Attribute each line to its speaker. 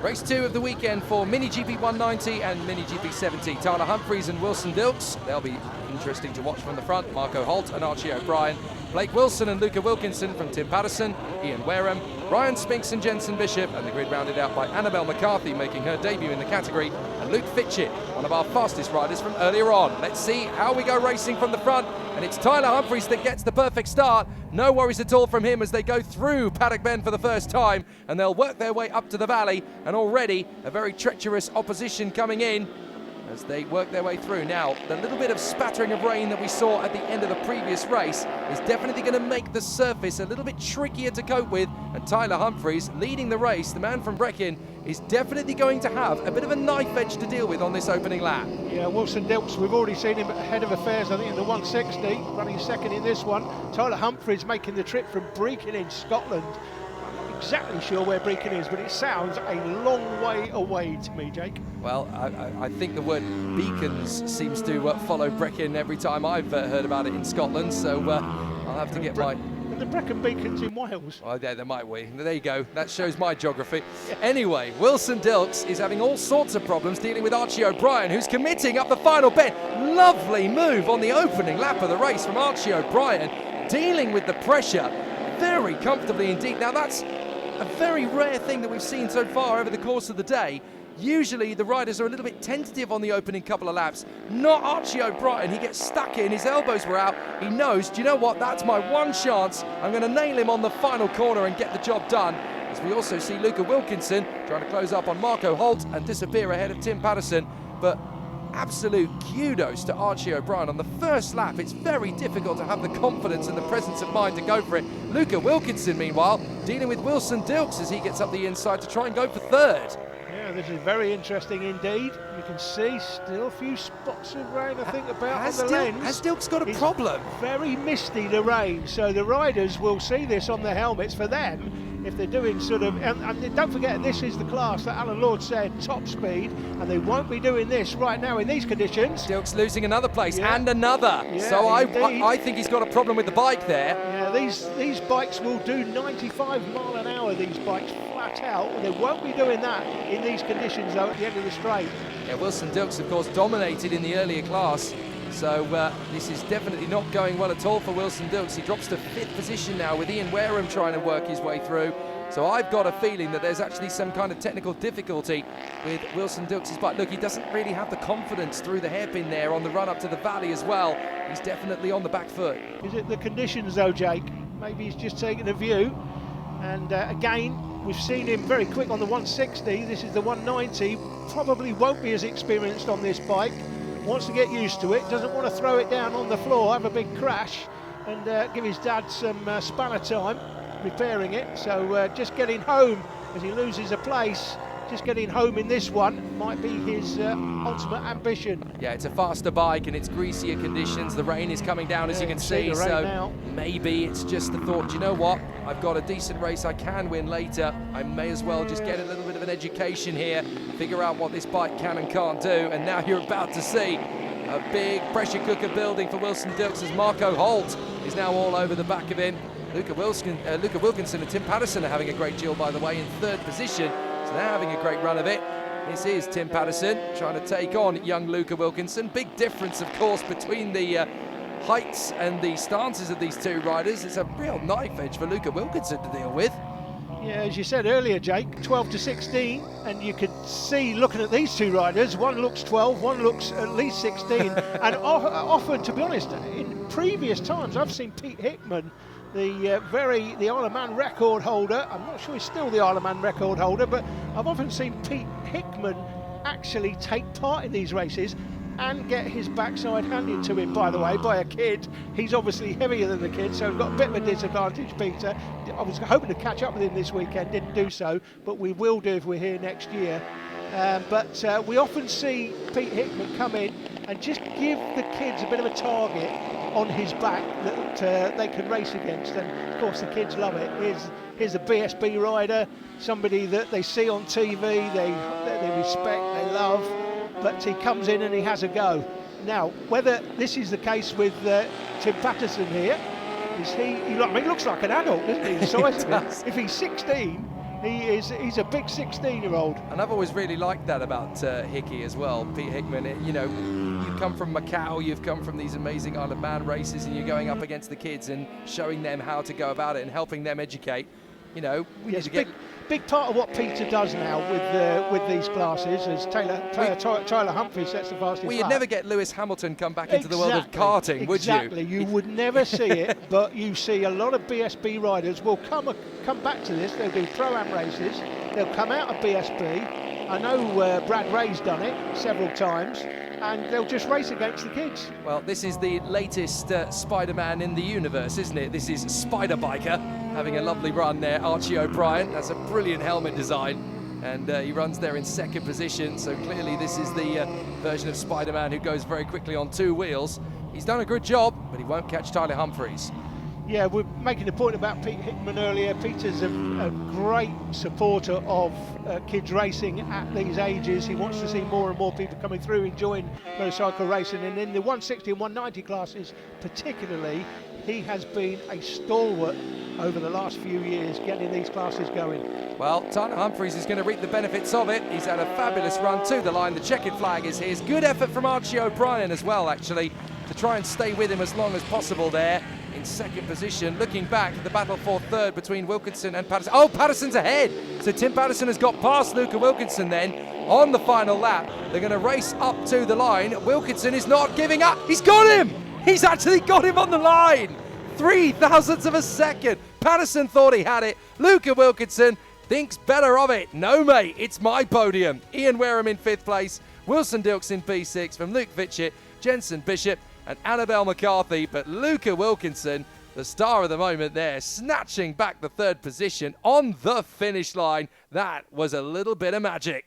Speaker 1: Race 2 of the weekend for Mini GP 190 and Mini GP 70. Tyler Humphries and Wilson Dilks. They'll be interesting to watch from the front. Marco Holt and Archie O'Brien. Blake Wilson and Luca Wilkinson from Tim Patterson. Ian Wareham, Ryan Spinks and Jensen Bishop. And the grid rounded out by Annabelle McCarthy making her debut in the category. And Luke Fitchett, one of our fastest riders from earlier on. Let's see how we go racing from the front. And it's Tyler Humphries that gets the perfect start. No worries at all from him as they go through Paddock Bend for the first time. And they'll work their way up to the valley. And already a very treacherous opposition coming in as they work their way through. Now, the little bit of spattering of rain that we saw at the end of the previous race is definitely going to make the surface a little bit trickier to cope with. And Tyler Humphries, leading the race, the man from Brecon, is definitely going to have a bit of a knife edge to deal with on this opening lap.
Speaker 2: Yeah, Wilson Dilks, we've already seen him ahead of affairs, I think, in the 160, running second in this one. Tyler Humphries making the trip from Brecon in Scotland. I'm not exactly sure where Brecon is, but it sounds a long way away to me, Jake.
Speaker 1: Well, I think the word beacons seems to follow Brecon every time I've heard about it in Scotland, so I'll have to get my...
Speaker 2: And the Brecon Beacons in Wales.
Speaker 1: Oh, yeah, there might be. There you go. That shows my geography. Anyway, Wilson Dilks is having all sorts of problems dealing with Archie O'Brien, who's committing up the final bend. Lovely move on the opening lap of the race from Archie O'Brien, dealing with the pressure very comfortably indeed. Now, that's a very rare thing that we've seen so far over the course of the day. Usually the riders are a little bit tentative on the opening couple of laps. Not Archie O'Brien. He gets stuck in, his elbows were out. He knows, do you know what, that's my one chance. I'm going to nail him on the final corner and get the job done. As we also see Luca Wilkinson trying to close up on Marco Holt and disappear ahead of Tim Patterson. But absolute kudos to Archie O'Brien. On the first lap, it's very difficult to have the confidence and the presence of mind to go for it. Luca Wilkinson, meanwhile, dealing with Wilson Dilks as he gets up the inside to try and go for third.
Speaker 2: Yeah, this is very interesting indeed. You can see still a few spots of rain, I think, about on the lens.
Speaker 1: Has Dilks got a problem?
Speaker 2: Very misty, the rain, so the riders will see this on their helmets. For them, if they're doing sort of, and don't forget, this is the class that Alan Lord said, top speed, and they won't be doing this right now in these conditions.
Speaker 1: Dilks losing another place and another.
Speaker 2: Yeah,
Speaker 1: so I think he's got a problem with the bike there.
Speaker 2: Yeah, these bikes will do 95 mile an hour, these bikes flat out, and they won't be doing that in these conditions though at the end of the straight.
Speaker 1: Yeah, Wilson Dilks, of course, dominated in the earlier class. So this is definitely not going well at all for Wilson Dilks. He drops to 5th position now with Ian Wareham trying to work his way through. So I've got a feeling that there's actually some kind of technical difficulty with Wilson Dilks' bike. Look, he doesn't really have the confidence through the hairpin there on the run up to the valley as well. He's definitely on the back foot.
Speaker 2: Is it the conditions though, Jake? Maybe he's just taking a view. And again, we've seen him very quick on the 160. This is the 190. Probably won't be as experienced on this bike. Wants to get used to it. Doesn't want to throw it down on the floor, have a big crash, and give his dad some spanner time repairing it. So just getting home as he loses a place. Just getting home in this one might be his ultimate ambition.
Speaker 1: Yeah, it's a faster bike and it's greasier conditions. The rain is coming down, as you can see. So maybe it's just the thought, do you know what? I've got a decent race I can win later. I may as well just get a little bit of an education here, figure out what this bike can and can't do. And now you're about to see a big pressure cooker building for Wilson Dilks as Marco Holt is now all over the back of him. Luca Wilkinson and Tim Patterson are having a great duel, by the way, in 3rd position. So they're having a great run of it. This is Tim Patterson trying to take on young Luca Wilkinson. Big difference, of course, between the heights and the stances of these two riders. It's a real knife edge for Luca Wilkinson to deal with.
Speaker 2: Yeah, as you said earlier, Jake, 12 to 16, and you could see, looking at these two riders, one looks 12, one looks at least 16, and often, to be honest, in previous times, I've seen Pete Hickman, the Isle of Man record holder. I'm not sure he's still the Isle of Man record holder, but I've often seen Pete Hickman actually take part in these races and get his backside handed to him, by the way, by a kid. He's obviously heavier than the kid, so we've got a bit of a disadvantage, Peter. I was hoping to catch up with him this weekend, didn't do so, but we will do if we're here next year. But we often see Pete Hickman come in and just give the kids a bit of a target on his back that they can race against, and of course the kids love it. Here's a BSB rider, somebody that they see on TV, they respect, they love, but he comes in and he has a go. Now, whether this is the case with Tim Patterson here, is he looks like an adult, doesn't he? The size of it. If he's 16, He's a big 16-year-old.
Speaker 1: And I've always really liked that about Hickey as well, Pete Hickman. You know, you've come from Macau, you've come from these amazing Isle of Man races, and you're going up against the kids and showing them how to go about it and helping them educate. You know, we need to get...
Speaker 2: Big part of what Peter does now with these classes is Tyler Humphries sets the fastest
Speaker 1: Well, you'd
Speaker 2: lap.
Speaker 1: never get Lewis Hamilton come back into the world of karting, would you?
Speaker 2: Exactly, you would never see it, but you see a lot of BSB riders will come back to this. They'll do Pro-Am races, they'll come out of BSB. I know Brad Ray's done it several times, and they'll just race against the kids.
Speaker 1: Well, this is the latest Spider-Man in the universe, isn't it? This is Spider Biker having a lovely run there, Archie O'Brien. That's a brilliant helmet design, and he runs there in second position, so clearly this is the version of Spider-Man who goes very quickly on two wheels. He's done a good job, but he won't catch Tyler Humphries.
Speaker 2: Yeah, we're making a point about Pete Hickman earlier. Peter's a great supporter of kids racing at these ages. He wants to see more and more people coming through enjoying motorcycle racing, and in the 160 and 190 classes particularly, he has been a stalwart over the last few years getting these classes going.
Speaker 1: Well, Tyler Humphries is going to reap the benefits of it. He's had a fabulous run to the line. The checkered flag is his. Good effort from Archie O'Brien as well, actually, to try and stay with him as long as possible there in second position. Looking back at the battle for third between Wilkinson and Patterson. Oh, Patterson's ahead. So Tim Patterson has got past Luca Wilkinson then on the final lap. They're going to race up to the line. Wilkinson is not giving up. He's got him. He's actually got him on the line. 0.003 of a second. Patterson thought he had it. Luca Wilkinson thinks better of it. No, mate, it's my podium. Ian Wareham in 5th place. Wilson Dilks in P6 from Luke Fitchett, Jensen Bishop and Annabelle McCarthy. But Luca Wilkinson, the star of the moment there, snatching back the 3rd position on the finish line. That was a little bit of magic.